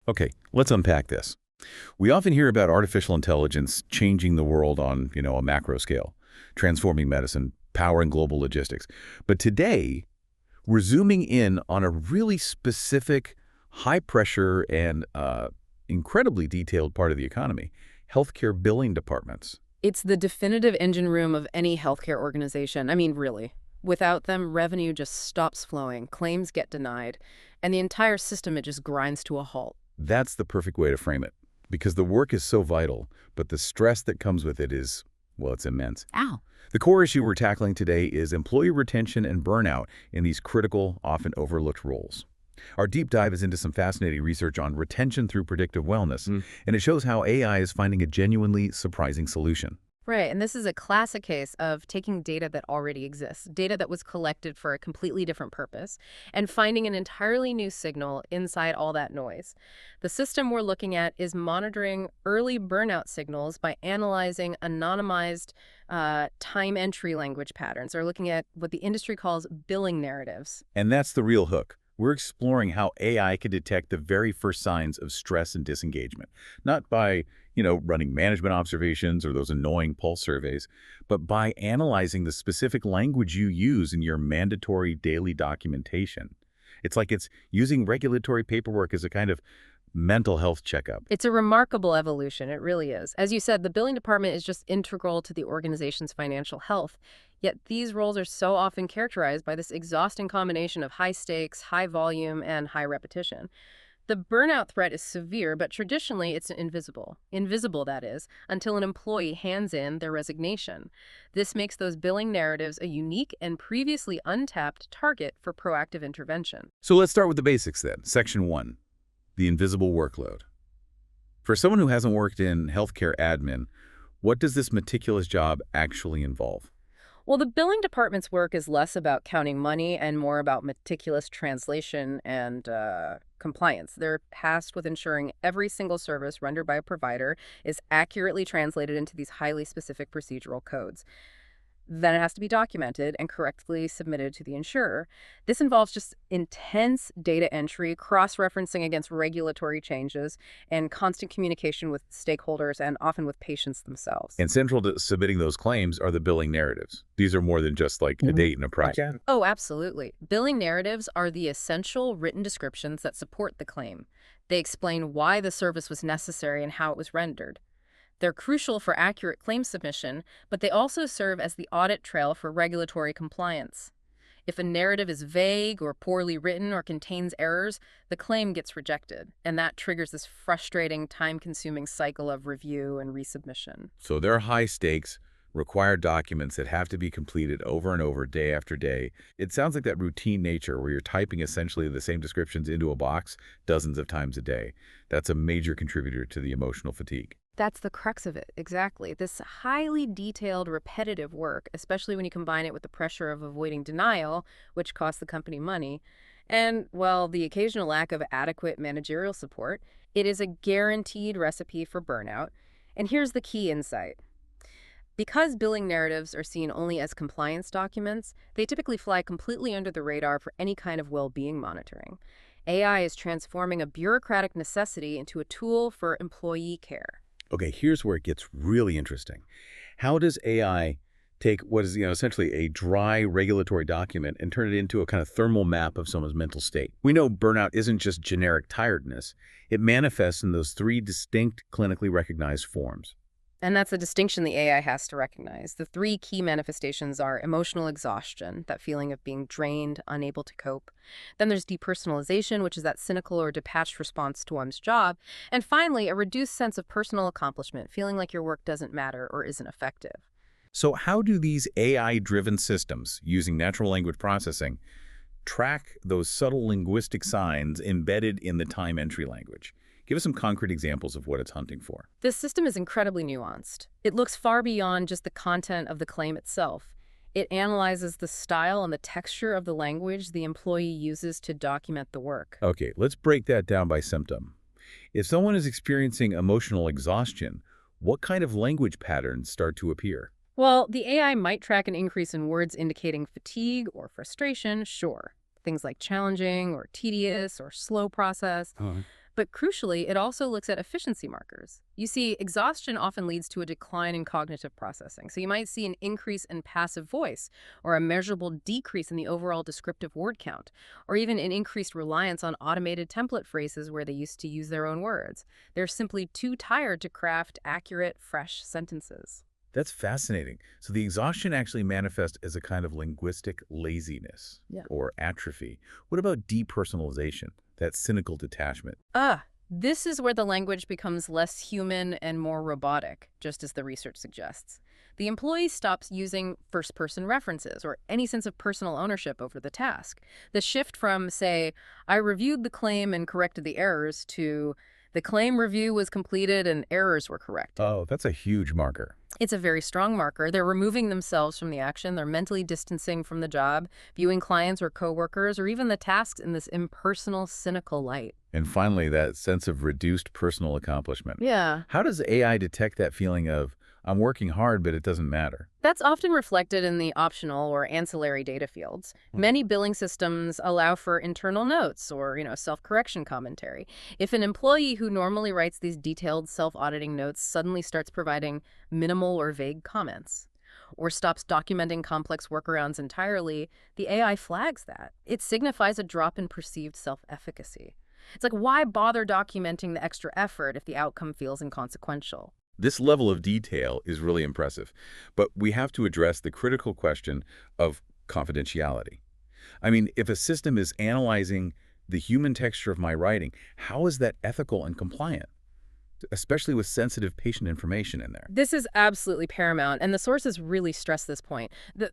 Okay, let's unpack this. We often hear about artificial intelligence changing the world on, a macro scale, transforming medicine, powering global logistics. But today, we're zooming in on a really specific, high-pressure and incredibly detailed part of the economy, healthcare billing departments. It's the definitive engine room of any healthcare organization. I mean, really. Without them, revenue just stops flowing, claims get denied, and the entire system, it just grinds to a halt. That's the perfect way to frame it, because the work is so vital, but the stress that comes with it is, well, it's immense. Ow. The core issue we're tackling today is employee retention and burnout in these critical, often overlooked roles. Our deep dive is into some fascinating research on retention through predictive wellness, and it shows how AI is finding a genuinely surprising solution. Right, and this is a classic case of taking data that already exists, data that was collected for a completely different purpose, and finding an entirely new signal inside all that noise. The system we're looking at is monitoring early burnout signals by analyzing anonymized time entry language patterns, or looking at what the industry calls billing narratives. And that's the real hook. We're exploring how AI can detect the very first signs of stress and disengagement, not by, running management observations or those annoying pulse surveys, but by analyzing the specific language you use in your mandatory daily documentation. It's like it's using regulatory paperwork as a kind of mental health checkup. It's a remarkable evolution, it really is. As you said, the billing department is just integral to the organization's financial health. Yet these roles are so often characterized by this exhausting combination of high stakes, high volume, and high repetition. The burnout threat is severe, but traditionally it's invisible. Invisible, that is, until an employee hands in their resignation. This makes those billing narratives a unique and previously untapped target for proactive intervention. So let's start with the basics then. Section 1, the invisible workload. For someone who hasn't worked in healthcare admin, what does this meticulous job actually involve? Well, the billing department's work is less about counting money and more about meticulous translation and compliance. They're tasked with ensuring every single service rendered by a provider is accurately translated into these highly specific procedural codes. Then it has to be documented and correctly submitted to the insurer. This involves just intense data entry, cross-referencing against regulatory changes, and constant communication with stakeholders and often with patients themselves. And central to submitting those claims are the billing narratives. These are more than just like a date and a price. Okay. Oh, absolutely. Billing narratives are the essential written descriptions that support the claim. They explain why the service was necessary and how it was rendered. They're crucial for accurate claim submission, but they also serve as the audit trail for regulatory compliance. If a narrative is vague or poorly written or contains errors, the claim gets rejected, and that triggers this frustrating, time-consuming cycle of review and resubmission. So there are high stakes, required documents that have to be completed over and over, day after day. It sounds like that routine nature where you're typing essentially the same descriptions into a box dozens of times a day. That's a major contributor to the emotional fatigue. That's the crux of it, exactly. This highly detailed, repetitive work, especially when you combine it with the pressure of avoiding denial, which costs the company money, and, well, the occasional lack of adequate managerial support, it is a guaranteed recipe for burnout. And here's the key insight. Because billing narratives are seen only as compliance documents, they typically fly completely under the radar for any kind of well-being monitoring. AI is transforming a bureaucratic necessity into a tool for employee care. Okay, here's where it gets really interesting. How does AI take what is, essentially a dry regulatory document and turn it into a kind of thermal map of someone's mental state? We know burnout isn't just generic tiredness. It manifests in those three distinct clinically recognized forms. And that's a distinction the AI has to recognize. The three key manifestations are emotional exhaustion, that feeling of being drained, unable to cope. Then there's depersonalization, which is that cynical or detached response to one's job. And finally, a reduced sense of personal accomplishment, feeling like your work doesn't matter or isn't effective. So how do these AI-driven systems, using natural language processing, track those subtle linguistic signs embedded in the time entry language? Give us some concrete examples of what it's hunting for. This system is incredibly nuanced. It looks far beyond just the content of the claim itself. It analyzes the style and the texture of the language the employee uses to document the work. Okay, let's break that down by symptom. If someone is experiencing emotional exhaustion, what kind of language patterns start to appear? Well, the AI might track an increase in words indicating fatigue or frustration, sure. Things like challenging or tedious or slow process. But crucially, it also looks at efficiency markers. You see, exhaustion often leads to a decline in cognitive processing. So you might see an increase in passive voice, or a measurable decrease in the overall descriptive word count, or even an increased reliance on automated template phrases where they used to use their own words. They're simply too tired to craft accurate, fresh sentences. That's fascinating. So the exhaustion actually manifests as a kind of linguistic laziness Yeah. or atrophy. What about depersonalization, that cynical detachment? This is where the language becomes less human and more robotic, just as the research suggests. The employee stops using first-person references or any sense of personal ownership over the task. The shift from, say, I reviewed the claim and corrected the errors to the claim review was completed and errors were corrected. Oh, that's a huge marker. It's a very strong marker. They're removing themselves from the action. They're mentally distancing from the job, viewing clients or coworkers or even the tasks in this impersonal, cynical light. And finally, that sense of reduced personal accomplishment. Yeah. How does AI detect that feeling of, I'm working hard, but it doesn't matter? That's often reflected in the optional or ancillary data fields. Many billing systems allow for internal notes or, self-correction commentary. If an employee who normally writes these detailed self-auditing notes suddenly starts providing minimal or vague comments, or stops documenting complex workarounds entirely, the AI flags that. It signifies a drop in perceived self-efficacy. It's like, why bother documenting the extra effort if the outcome feels inconsequential? This level of detail is really impressive, but we have to address the critical question of confidentiality. I mean, if a system is analyzing the human texture of my writing, how is that ethical and compliant, especially with sensitive patient information in there? This is absolutely paramount, and the sources really stress this point.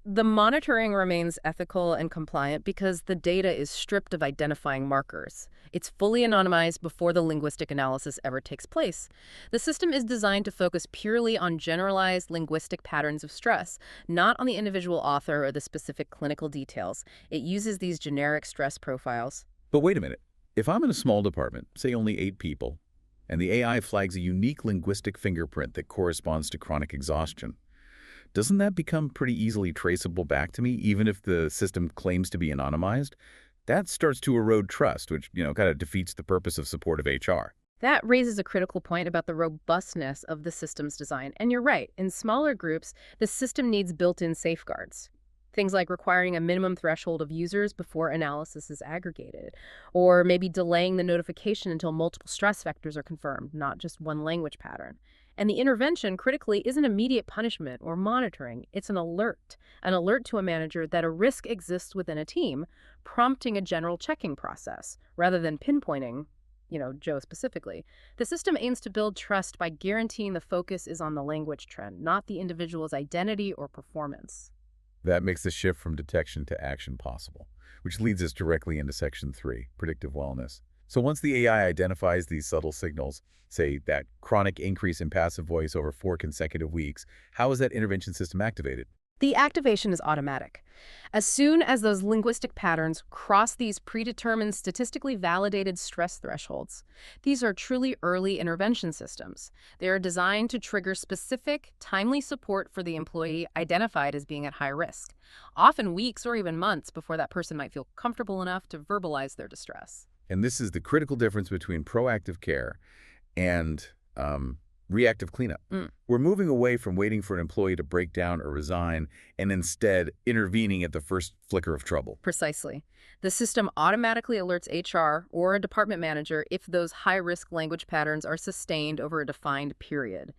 The monitoring remains ethical and compliant because the data is stripped of identifying markers. It's fully anonymized before the linguistic analysis ever takes place. The system is designed to focus purely on generalized linguistic patterns of stress, not on the individual author or the specific clinical details. It uses these generic stress profiles. But wait a minute. If I'm in a small department, say only 8 people, and the AI flags a unique linguistic fingerprint that corresponds to chronic exhaustion, doesn't that become pretty easily traceable back to me, even if the system claims to be anonymized? That starts to erode trust, which, kind of defeats the purpose of supportive HR. That raises a critical point about the robustness of the system's design. And you're right, in smaller groups, the system needs built-in safeguards. Things like requiring a minimum threshold of users before analysis is aggregated, or maybe delaying the notification until multiple stress vectors are confirmed, not just one language pattern. And the intervention, critically, isn't immediate punishment or monitoring. It's an alert to a manager that a risk exists within a team, prompting a general checking process, rather than pinpointing, Joe specifically. The system aims to build trust by guaranteeing the focus is on the language trend, not the individual's identity or performance. That makes the shift from detection to action possible, which leads us directly into Section 3, predictive wellness. So once the AI identifies these subtle signals, say that chronic increase in passive voice over 4 consecutive weeks, how is that intervention system activated? The activation is automatic. As soon as those linguistic patterns cross these predetermined, statistically validated stress thresholds, these are truly early intervention systems. They are designed to trigger specific, timely support for the employee identified as being at high risk, often weeks or even months before that person might feel comfortable enough to verbalize their distress. And this is the critical difference between proactive care and reactive cleanup. We're moving away from waiting for an employee to break down or resign and instead intervening at the first flicker of trouble. Precisely. The system automatically alerts HR or a department manager if those high-risk language patterns are sustained over a defined period.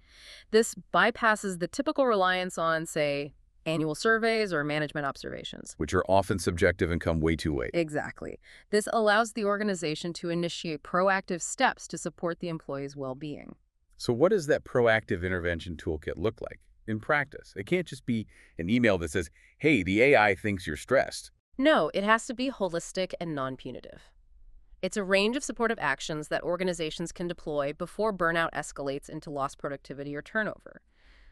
This bypasses the typical reliance on, say, annual surveys or management observations. Which are often subjective and come way too late. Exactly. This allows the organization to initiate proactive steps to support the employee's well-being. So what does that proactive intervention toolkit look like in practice? It can't just be an email that says, hey, the AI thinks you're stressed. No, it has to be holistic and non-punitive. It's a range of supportive actions that organizations can deploy before burnout escalates into lost productivity or turnover.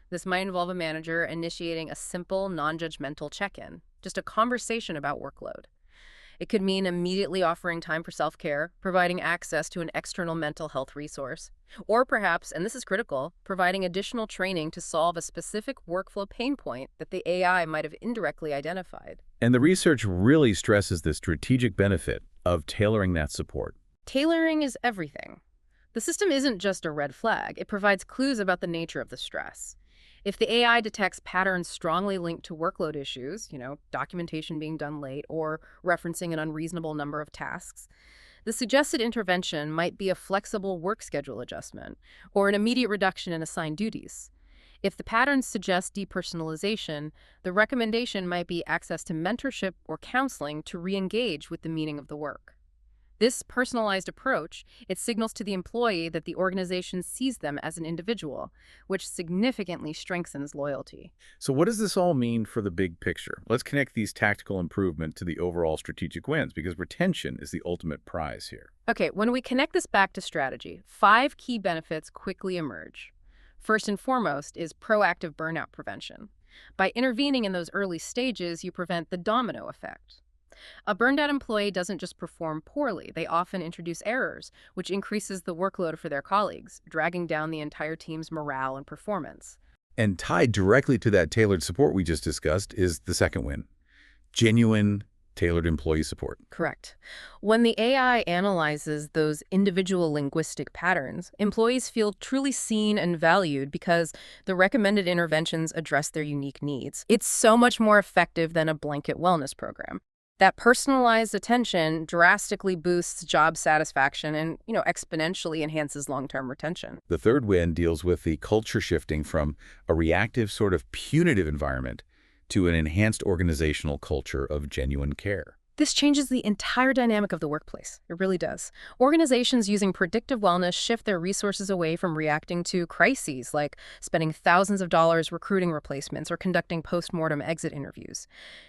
This might involve a manager initiating a simple, non-judgmental check-in, just a conversation about workload. It could mean immediately offering time for self-care, providing access to an external mental health resource, or perhaps, and this is critical, providing additional training to solve a specific workflow pain point that the AI might have indirectly identified. And the research really stresses the strategic benefit of tailoring that support. Tailoring is everything. The system isn't just a red flag, it provides clues about the nature of the stress. If the AI detects patterns strongly linked to workload issues, documentation being done late or referencing an unreasonable number of tasks, the suggested intervention might be a flexible work schedule adjustment or an immediate reduction in assigned duties. If the patterns suggest depersonalization, the recommendation might be access to mentorship or counseling to re-engage with the meaning of the work. This personalized approach, it signals to the employee that the organization sees them as an individual, which significantly strengthens loyalty. So what does this all mean for the big picture? Let's connect these tactical improvements to the overall strategic wins, because retention is the ultimate prize here. Okay, when we connect this back to strategy, 5 key benefits quickly emerge. First and foremost is proactive burnout prevention. By intervening in those early stages, you prevent the domino effect. A burned out employee doesn't just perform poorly, they often introduce errors, which increases the workload for their colleagues, dragging down the entire team's morale and performance. And tied directly to that tailored support we just discussed is the second win: genuine, tailored employee support. Correct. When the AI analyzes those individual linguistic patterns, employees feel truly seen and valued because the recommended interventions address their unique needs. It's so much more effective than a blanket wellness program. That personalized attention drastically boosts job satisfaction and, exponentially enhances long-term retention. The third win deals with the culture shifting from a reactive sort of punitive environment to an enhanced organizational culture of genuine care. This changes the entire dynamic of the workplace. It really does. Organizations using predictive wellness shift their resources away from reacting to crises, like spending thousands of dollars recruiting replacements or conducting post-mortem exit interviews.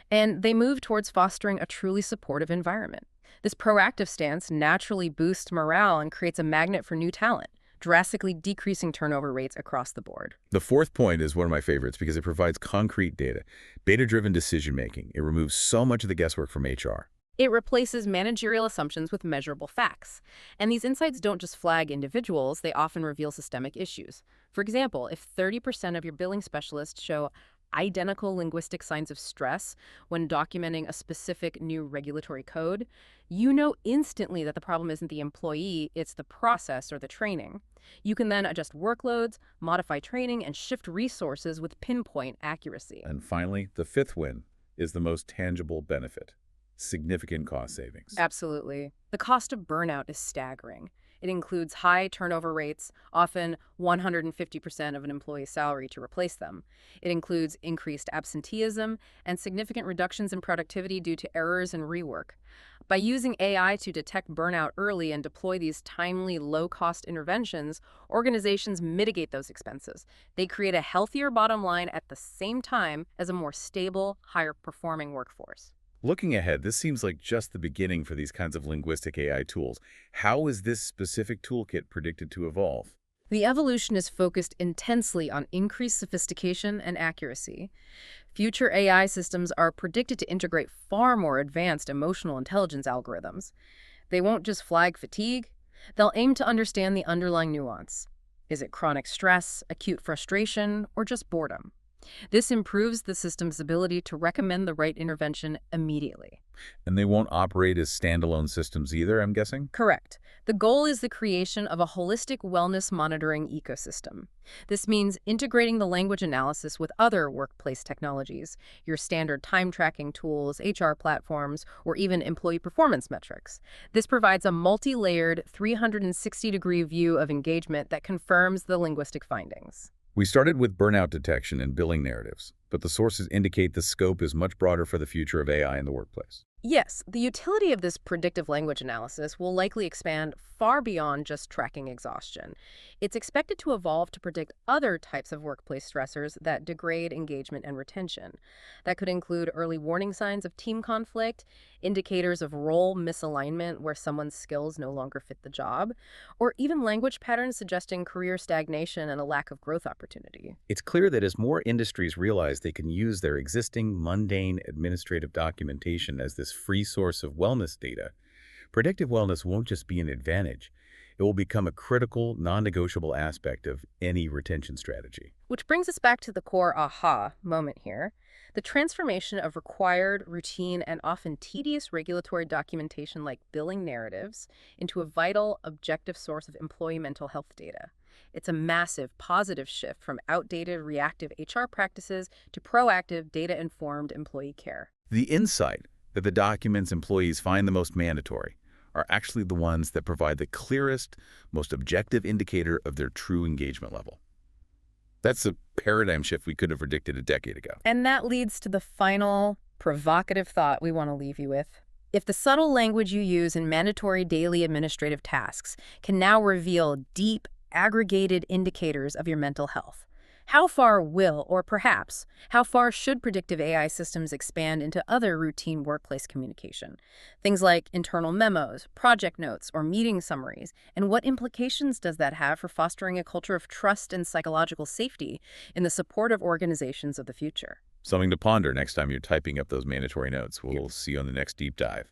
And they move towards fostering a truly supportive environment. This proactive stance naturally boosts morale and creates a magnet for new talent, drastically decreasing turnover rates across the board. The fourth point is one of my favorites because it provides concrete data, data-driven decision-making. It removes so much of the guesswork from HR. It replaces managerial assumptions with measurable facts. And these insights don't just flag individuals, they often reveal systemic issues. For example, if 30% of your billing specialists show identical linguistic signs of stress when documenting a specific new regulatory code, you know instantly that the problem isn't the employee, it's the process or the training. You can then adjust workloads, modify training, and shift resources with pinpoint accuracy. And finally, the fifth win is the most tangible benefit: significant cost savings. Absolutely. The cost of burnout is staggering. It includes high turnover rates, often 150% of an employee's salary to replace them. It includes increased absenteeism and significant reductions in productivity due to errors and rework. By using AI to detect burnout early and deploy these timely, low-cost interventions, organizations mitigate those expenses. They create a healthier bottom line at the same time as a more stable, higher-performing workforce. Looking ahead, this seems like just the beginning for these kinds of linguistic AI tools. How is this specific toolkit predicted to evolve? The evolution is focused intensely on increased sophistication and accuracy. Future AI systems are predicted to integrate far more advanced emotional intelligence algorithms. They won't just flag fatigue, they'll aim to understand the underlying nuance. Is it chronic stress, acute frustration, or just boredom? This improves the system's ability to recommend the right intervention immediately. And they won't operate as standalone systems either, I'm guessing? Correct. The goal is the creation of a holistic wellness monitoring ecosystem. This means integrating the language analysis with other workplace technologies, your standard time tracking tools, HR platforms, or even employee performance metrics. This provides a multi-layered 360-degree view of engagement that confirms the linguistic findings. We started with burnout detection and billing narratives, but the sources indicate the scope is much broader for the future of AI in the workplace. Yes, the utility of this predictive language analysis will likely expand far beyond just tracking exhaustion. It's expected to evolve to predict other types of workplace stressors that degrade engagement and retention. That could include early warning signs of team conflict, indicators of role misalignment where someone's skills no longer fit the job, or even language patterns suggesting career stagnation and a lack of growth opportunity. It's clear that as more industries realize they can use their existing mundane administrative documentation as this free source of wellness data, predictive wellness won't just be an advantage. It will become a critical, non-negotiable aspect of any retention strategy. Which brings us back to the core aha moment here. The transformation of required, routine, and often tedious regulatory documentation like billing narratives into a vital, objective source of employee mental health data. It's a massive, positive shift from outdated, reactive HR practices to proactive, data-informed employee care. The insight that the documents employees find the most mandatory are actually the ones that provide the clearest, most objective indicator of their true engagement level. That's a paradigm shift we couldn't have predicted a decade ago. And that leads to the final provocative thought we want to leave you with. If the subtle language you use in mandatory daily administrative tasks can now reveal deep, aggregated indicators of your mental health, how far will, or perhaps, how far should predictive AI systems expand into other routine workplace communication? Things like internal memos, project notes, or meeting summaries, and what implications does that have for fostering a culture of trust and psychological safety in the supportive organizations of the future? Something to ponder next time you're typing up those mandatory notes. We'll see you on the next deep dive.